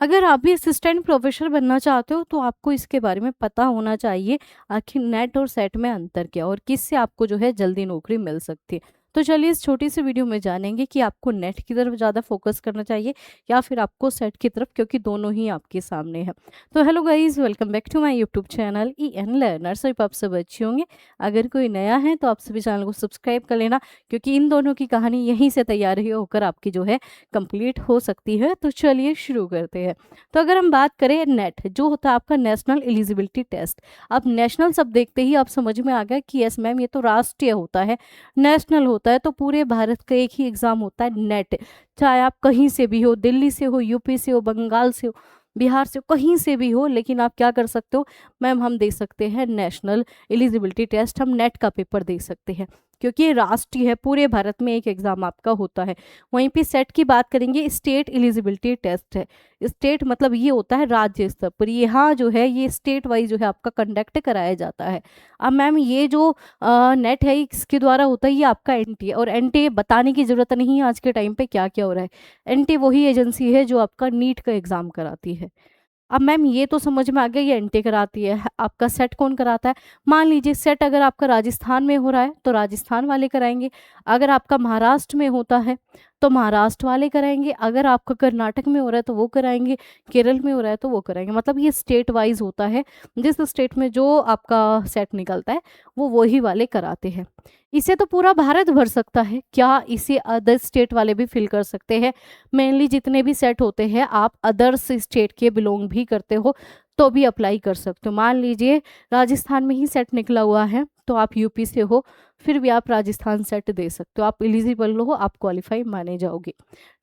अगर आप भी असिस्टेंट प्रोफेसर बनना चाहते हो तो आपको इसके बारे में पता होना चाहिए, आखिर नेट और सेट में अंतर क्या और किससे आपको जो है जल्दी नौकरी मिल सकती है। तो चलिए इस छोटी सी वीडियो में जानेंगे कि आपको नेट की तरफ ज़्यादा फोकस करना चाहिए या फिर आपको सेट की तरफ, क्योंकि दोनों ही आपके सामने है। तो hello guys, welcome back to my YouTube channel EN learner. So आप सब अच्छे होंगे। अगर कोई नया है तो आप सभी चैनल को सब्सक्राइब कर लेना, क्योंकि इन दोनों की कहानी यहीं से तैयार होकर आपकी जो है कंप्लीट हो सकती है। तो चलिए शुरू करते हैं। तो अगर हम बात करें, नेट जो होता है आपका नेशनल एलिजिबिलिटी टेस्ट। अब नेशनल सब देखते ही आप समझ में आ गया कि यस मैम ये तो राष्ट्रीय होता है, नेशनल होता है, तो पूरे भारत का एक ही एग्जाम होता है नेट। चाहे आप कहीं से भी हो, दिल्ली से हो, यूपी से हो, बंगाल से हो, बिहार से हो, कहीं से भी हो, लेकिन आप क्या कर सकते हो मैम, हम दे सकते हैं नेशनल एलिजिबिलिटी टेस्ट, हम नेट का पेपर दे सकते हैं, क्योंकि ये राष्ट्रीय है, पूरे भारत में एक एग्जाम आपका होता है। वहीं पे सेट की बात करेंगे, स्टेट एलिजिबिलिटी टेस्ट है। स्टेट मतलब ये होता है राज्य स्तर पर, यहाँ जो है ये स्टेट वाइज जो है आपका कंडक्ट कराया जाता है। अब मैम ये जो नेट है इसके द्वारा होता है ये आपका एनटीए, और एनटीए बताने की जरूरत नहीं है आज के टाइम पे क्या क्या हो रहा है। एनटीए वही एजेंसी है जो आपका नीट का एग्जाम कराती है। अब मैम ये तो समझ में आ गया ये एनटीए कराती है, आपका सेट कौन कराता है। मान लीजिए सेट अगर आपका राजस्थान में हो रहा है तो राजस्थान वाले कराएंगे, अगर आपका महाराष्ट्र में होता है तो महाराष्ट्र वाले कराएंगे, अगर आपका कर्नाटक में हो रहा है तो वो कराएंगे, केरल में हो रहा है तो वो कराएंगे। मतलब ये स्टेट वाइज होता है, जिस स्टेट में जो आपका सेट निकलता है वो वही वाले कराते हैं। इसे तो पूरा भारत भर सकता है, क्या इसे अदर स्टेट वाले भी फिल कर सकते हैं? मेनली जितने भी सेट होते हैं आप अदर्स स्टेट के बिलोंग भी करते हो तो भी अप्लाई कर सकते हो। मान लीजिए राजस्थान में ही सेट निकला हुआ है तो आप यूपी से हो, फिर भी आप राजस्थान सेट दे सकते हो, आप एलिजिबल हो, आप क्वालिफाई माने जाओगे।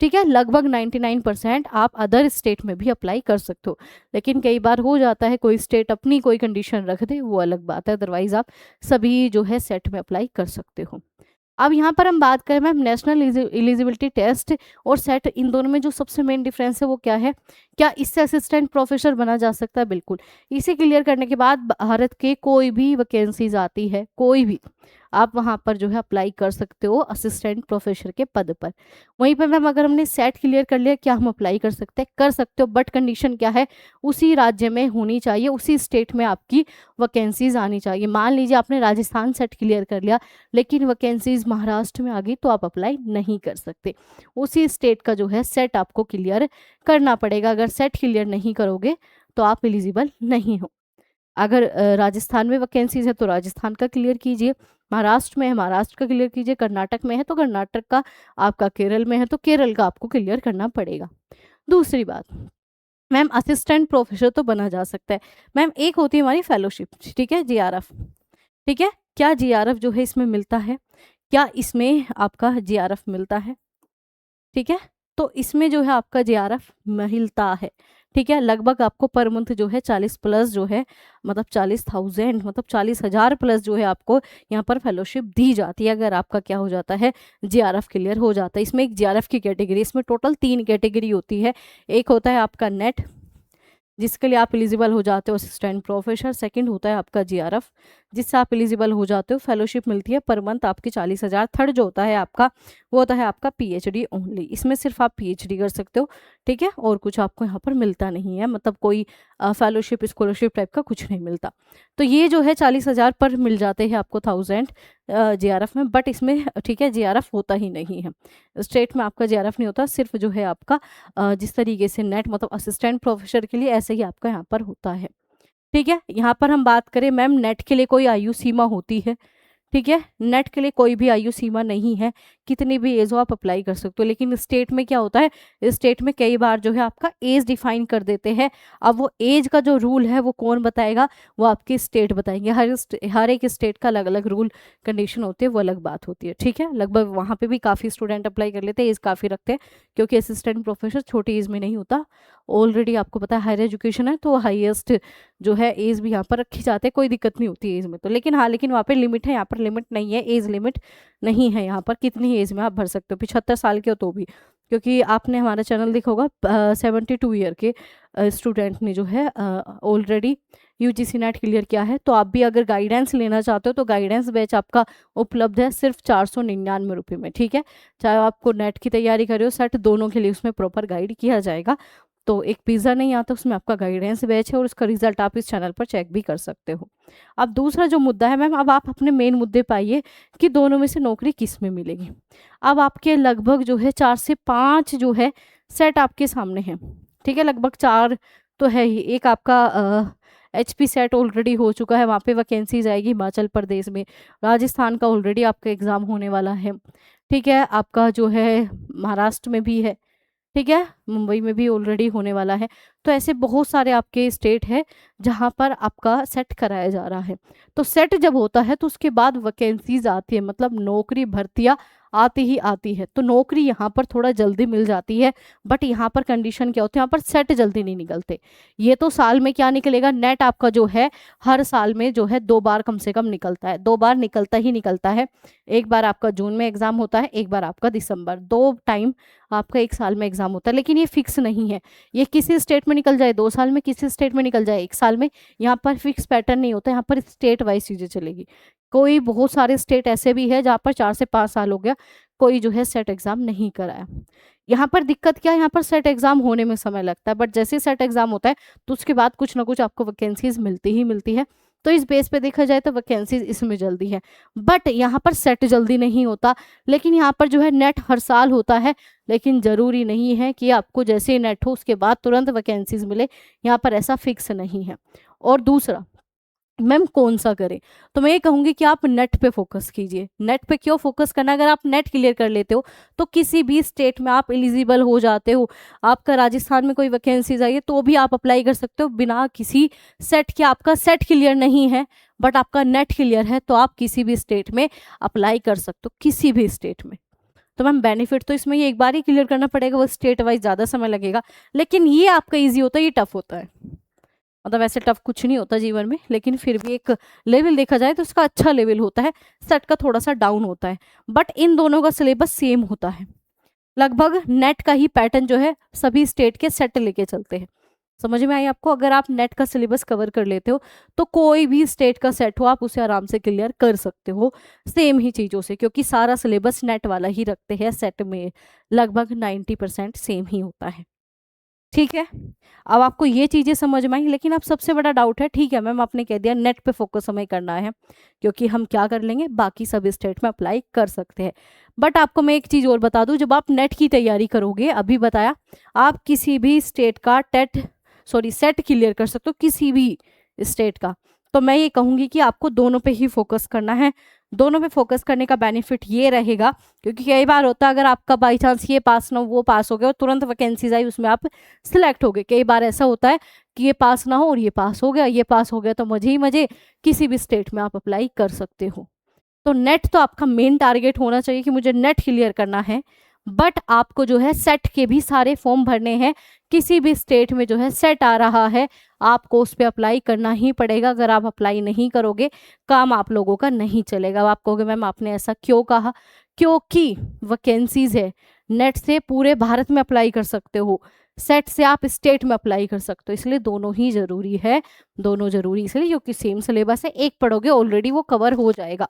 ठीक है, लगभग 99% आप अदर स्टेट में भी अप्लाई कर सकते हो। लेकिन कई बार हो जाता है कोई स्टेट अपनी कोई कंडीशन रख दे, वो अलग बात है, अदरवाइज आप सभी जो है सेट में अप्लाई कर सकते हो। अब यहाँ पर हम बात करें मैम, नेशनल एलिजिबिलिटी टेस्ट और सेट, इन दोनों में जो सबसे मेन डिफरेंस है वो क्या है? क्या इससे असिस्टेंट प्रोफेसर बना जा सकता है? बिल्कुल। इसे क्लियर करने के बाद भारत के कोई भी वैकेंसीज आती है, कोई भी, आप वहाँ पर जो है अप्लाई कर सकते हो असिस्टेंट प्रोफेसर के पद पर। वहीं पर मैम अगर हमने सेट क्लियर कर लिया, क्या हम अप्लाई कर सकते हैं? कर सकते हो, बट कंडीशन क्या है? उसी राज्य में होनी चाहिए, उसी स्टेट में आपकी वैकेंसीज आनी चाहिए। मान लीजिए आपने राजस्थान सेट क्लियर कर लिया लेकिन वैकेंसीज महाराष्ट्र में आ गई तो आप अप्लाई नहीं कर सकते। उसी स्टेट का जो है सेट आपको क्लियर करना पड़ेगा। अगर सेट क्लियर नहीं करोगे तो आप एलिजिबल नहीं हो। अगर राजस्थान में वैकेंसीज है तो राजस्थान का क्लियर कीजिए, महाराष्ट्र में है महाराष्ट्र का क्लियर कीजिए, कर्नाटक में है तो कर्नाटक का, आपका केरल में है तो केरल का आपको क्लियर करना पड़ेगा। दूसरी बात मैम, असिस्टेंट प्रोफेसर तो बना जा सकता है। मैम एक होती है हमारी फेलोशिप, ठीक है, जीआरएफ। ठीक है, क्या जीआरएफ जो है इसमें मिलता है? क्या इसमें आपका जीआरएफ मिलता है? ठीक है, तो इसमें जो है आपका जीआरएफ मिलता है। ठीक है, लगभग आपको पर मंथ जो है 40 प्लस जो है, मतलब 40,000, मतलब 40,000 प्लस जो है आपको यहाँ पर फेलोशिप दी जाती है अगर आपका क्या हो जाता है, जीआरएफ क्लियर हो जाता है। इसमें एक जीआरएफ की कैटेगरी, इसमें टोटल 3 कैटेगरी होती है। एक होता है आपका नेट, जिसके लिए आप एलिजिबल हो जाते हो असिस्टेंट प्रोफेसर। सेकंड होता है आपका जीआरएफ, जिससे आप एलिजिबल हो जाते हो, फेलोशिप मिलती है पर मंथ आपकी 40,000। थर्ड जो होता है आपका, वो होता है आपका पीएचडी ओनली, इसमें सिर्फ आप पीएचडी कर सकते हो। ठीक है, और कुछ आपको यहाँ पर मिलता नहीं है, मतलब कोई फेलोशिप स्कॉलरशिप टाइप का कुछ नहीं मिलता। तो ये जो है 40,000 पर मिल जाते हैं आपको 1000 जीआरएफ में, बट इसमें ठीक है जीआरएफ होता ही नहीं है, स्टेट में आपका जीआरएफ नहीं होता, सिर्फ जो है आपका जिस तरीके से नेट मतलब असिस्टेंट प्रोफेसर के लिए, ऐसे ही आपका यहाँ पर होता है। ठीक है, यहाँ पर हम बात करें मैम, नेट के लिए कोई आयु सीमा होती है? ठीक है, नेट के लिए कोई भी आयु सीमा नहीं है, कितनी भी एज हो आप अप्लाई कर सकते हो। लेकिन स्टेट में क्या होता है, स्टेट में कई बार जो है आपका एज डिफाइन कर देते हैं। अब वो एज का जो रूल है वो कौन बताएगा? वो आपकी स्टेट बताएंगे। हर एक स्टेट का अलग अलग रूल कंडीशन होती है, वो अलग बात होती है। ठीक है, लगभग वहाँ पे भी काफ़ी स्टूडेंट अप्लाई कर लेते हैं, एज काफ़ी रखते हैं, क्योंकि असिस्टेंट प्रोफेसर छोटी एज में नहीं होता। ऑलरेडी आपको पता है हायर एजुकेशन है तो हाईएस्ट जो है एज भी यहाँ पर रखी जाती है, कोई दिक्कत नहीं होती है एज में तो। लेकिन हाँ, लेकिन वहाँ पे लिमिट है, यहाँ पर लिमिट नहीं है, एज लिमिट नहीं है यहाँ पर, कितनी एज में आप भर सकते हो, 75 साल के हो तो भी। क्योंकि आपने हमारा चैनल देखा होगा, 72 ईयर के स्टूडेंट ने जो है ऑलरेडी यूजीसी नेट क्लियर किया है। तो आप भी अगर गाइडेंस लेना चाहते हो तो गाइडेंस बैच आपका उपलब्ध है सिर्फ 499 रुपये में। ठीक है, चाहे आपको नेट की तैयारी कर रहे हो, सेट, दोनों के लिए उसमें प्रॉपर गाइड किया जाएगा। तो एक पिज़्ज़ा नहीं आता, उसमें आपका गाइडेंस बैच है और उसका रिजल्ट आप इस चैनल पर चेक भी कर सकते हो। अब दूसरा जो मुद्दा है मैम, अब आप अपने मेन मुद्दे पे आइए कि दोनों में से नौकरी किस में मिलेगी। अब आपके लगभग जो है 4 से 5 जो है सेट आपके सामने हैं, ठीक है, लगभग 4 तो है ही। एक आपका HP सेट ऑलरेडी हो चुका है, वहाँ पे वैकेंसीज आएगी हिमाचल प्रदेश में। राजस्थान का ऑलरेडी आपका एग्ज़ाम होने वाला है, ठीक है, आपका जो है महाराष्ट्र में भी है, ठीक है, मुंबई में भी ऑलरेडी होने वाला है। तो ऐसे बहुत सारे आपके स्टेट है जहाँ पर आपका सेट कराया जा रहा है। तो सेट जब होता है तो उसके बाद वैकेंसीज आती है, मतलब नौकरी भर्तियाँ आती ही आती है। तो नौकरी यहाँ पर थोड़ा जल्दी मिल जाती है, बट यहाँ पर कंडीशन क्या होती है, यहाँ पर सेट जल्दी नहीं निकलते। ये तो साल में क्या निकलेगा, नेट आपका जो है हर साल में जो है 2 बार कम से कम निकलता है, 2 बार निकलता ही निकलता है। एक बार आपका जून में एग्जाम होता है, एक बार आपका दिसंबर, 2 टाइम आपका एक साल में एग्जाम होता है। लेकिन ये फिक्स नहीं है, ये किसी स्टेट में निकल जाए 2 साल में, किसी स्टेट में निकल जाए 1 साल में, यहाँ पर फिक्स पैटर्न नहीं होता, यहाँ पर स्टेट वाइज चीजें चलेगी। कोई बहुत सारे स्टेट ऐसे भी है जहाँ पर 4 से 5 साल हो गया कोई जो है सेट एग्जाम नहीं कराया। यहाँ पर दिक्कत क्या है, यहाँ पर सेट एग्जाम होने में समय लगता है, बट जैसे सेट एग्जाम होता है तो उसके बाद कुछ ना कुछ आपको वैकेंसीज मिलती ही मिलती है। तो इस बेस पे देखा जाए तो वैकेंसीज इसमें जल्दी है, बट यहाँ पर सेट जल्दी नहीं होता। लेकिन यहाँ पर जो है नेट हर साल होता है, लेकिन ज़रूरी नहीं है कि आपको जैसे ही नेट हो उसके बाद तुरंत वैकेंसीज मिले, यहाँ पर ऐसा फिक्स नहीं है। और दूसरा मैम कौन सा करें, तो मैं ये कहूँगी कि आप नेट पे फोकस कीजिए। नेट पे क्यों फोकस करना, अगर आप नेट क्लियर कर लेते हो तो किसी भी स्टेट में आप एलिजिबल हो जाते हो। आपका राजस्थान में कोई वैकेंसीज आई है तो भी आप अप्लाई कर सकते हो बिना किसी सेट के। आपका सेट क्लियर नहीं है बट आपका नेट क्लियर है तो आप किसी भी स्टेट में अप्लाई कर सकते हो, किसी भी स्टेट में। तो मैम बेनिफिट तो इसमें ये एक बार ही क्लियर करना पड़ेगा, वो स्टेट वाइज ज़्यादा समय लगेगा, लेकिन ये आपका ईजी होता है, ये टफ होता है। मतलब ऐसे टफ कुछ नहीं होता जीवन में, लेकिन फिर भी एक लेवल देखा जाए तो इसका अच्छा लेवल होता है, सेट का थोड़ा सा डाउन होता है। बट इन दोनों का सिलेबस सेम होता है, लगभग नेट का ही पैटर्न जो है सभी स्टेट के सेट लेके चलते हैं। समझ में आई आपको, अगर आप नेट का सिलेबस कवर कर लेते हो तो कोई भी स्टेट का सेट हो आप उसे आराम से क्लियर कर सकते हो सेम ही चीज़ों से, क्योंकि सारा सिलेबस नेट वाला ही रखते हैं सेट में, लगभग 90% सेम ही होता है। ठीक है, अब आपको ये चीज़ें समझ में आई। लेकिन अब सबसे बड़ा डाउट है, ठीक है मैम आपने कह दिया नेट पे फोकस हमें करना है, क्योंकि हम क्या कर लेंगे बाकी सब स्टेट में अप्लाई कर सकते हैं। बट आपको मैं एक चीज़ और बता दूं, जब आप नेट की तैयारी करोगे, अभी बताया आप किसी भी स्टेट का सेट क्लियर कर सकते हो, किसी भी स्टेट का। तो मैं ये कहूँगी कि आपको दोनों पे ही फोकस करना है। दोनों पे फोकस करने का बेनिफिट ये रहेगा, क्योंकि कई बार होता है अगर आपका बाई चांस ये पास ना हो वो पास हो गया और तुरंत वैकेंसीज आई उसमें आप सिलेक्ट हो गए, कई बार ऐसा होता है कि ये पास ना हो और ये पास हो गया, ये पास हो गया, तो मजे ही मजे, किसी भी स्टेट में आप अप्लाई कर सकते हो। तो नेट तो आपका मेन टारगेट होना चाहिए कि मुझे नेट क्लियर करना है, बट आपको जो है सेट के भी सारे फॉर्म भरने हैं। किसी भी स्टेट में जो है सेट आ रहा है आपको उस पर अप्लाई करना ही पड़ेगा। अगर आप अप्लाई नहीं करोगे काम आप लोगों का नहीं चलेगा। अब आप कहोगे मैम आपने ऐसा क्यों कहा, क्योंकि वैकेंसीज है, नेट से पूरे भारत में अप्लाई कर सकते हो, सेट से आप स्टेट में अप्लाई कर सकते हो, इसलिए दोनों ही जरूरी है। दोनों जरूरी इसलिए क्योंकि सेम सिलेबस है, एक पढ़ोगे ऑलरेडी वो कवर हो जाएगा।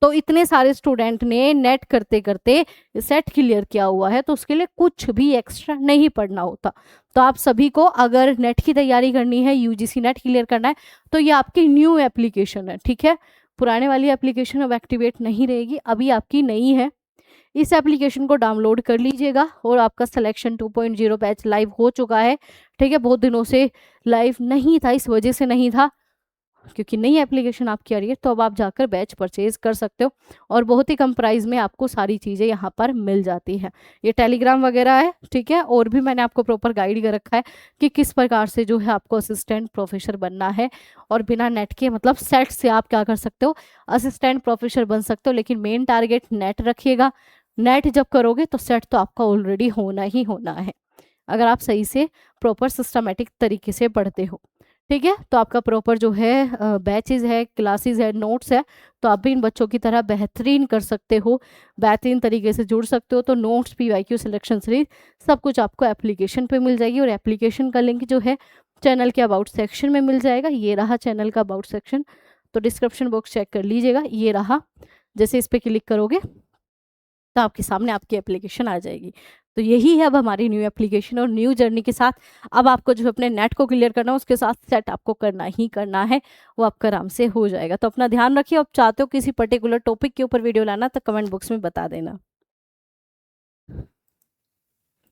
तो इतने सारे स्टूडेंट ने नेट करते करते सेट क्लियर किया हुआ है तो उसके लिए कुछ भी एक्स्ट्रा नहीं पढ़ना होता। तो आप सभी को अगर नेट की तैयारी करनी है, यूजीसी नेट क्लियर करना है, तो ये आपकी न्यू एप्लीकेशन है, ठीक है, पुराने वाली एप्लीकेशन अब एक्टिवेट नहीं रहेगी, अभी आपकी नई है। इस एप्लीकेशन को डाउनलोड कर लीजिएगा और आपका सिलेक्शन 2.0 बैच लाइव हो चुका है। ठीक है, बहुत दिनों से लाइव नहीं था, इस वजह से नहीं था क्योंकि नई एप्लीकेशन आपकी आ रही है, तो अब आप जाकर बैच परचेज कर सकते हो और बहुत ही कम प्राइस में आपको सारी चीज़ें यहाँ पर मिल जाती है। ये टेलीग्राम वगैरह है, ठीक है, और भी मैंने आपको प्रॉपर गाइड कर रखा है कि किस प्रकार से जो है आपको असिस्टेंट प्रोफेसर बनना है और बिना नेट के, मतलब सेट से आप क्या कर सकते हो, असिस्टेंट प्रोफेसर बन सकते हो। लेकिन मेन टारगेट नेट रखिएगा, नेट जब करोगे तो सेट तो आपका ऑलरेडी होना ही होना है, अगर आप सही से प्रॉपर सिस्टमेटिक तरीके से पढ़ते हो। ठीक है, तो आपका प्रॉपर जो है बैचेज है, क्लासेस है, नोट्स है, तो आप भी इन बच्चों की तरह बेहतरीन कर सकते हो, बेहतरीन तरीके से जुड़ सकते हो। तो नोट्स, PYQ, सिलेक्शन सीरीज सब कुछ आपको एप्लीकेशन पे मिल जाएगी और एप्लीकेशन का लिंक जो है चैनल के अबाउट सेक्शन में मिल जाएगा। ये रहा चैनल का अबाउट सेक्शन, तो डिस्क्रिप्शन बॉक्स चेक कर लीजिएगा, ये रहा। जैसे इस पर क्लिक करोगे तो आपके सामने आपकी एप्लीकेशन आ जाएगी। तो यही है अब हमारी न्यू एप्लीकेशन और न्यू जर्नी के साथ अब आपको जो अपने नेट को क्लियर करना है उसके साथ सेट आपको करना ही करना है, वो आपका आराम से हो जाएगा। तो अपना ध्यान रखिए। आप चाहते हो किसी पर्टिकुलर टॉपिक के ऊपर वीडियो लाना तो कमेंट बॉक्स में बता देना।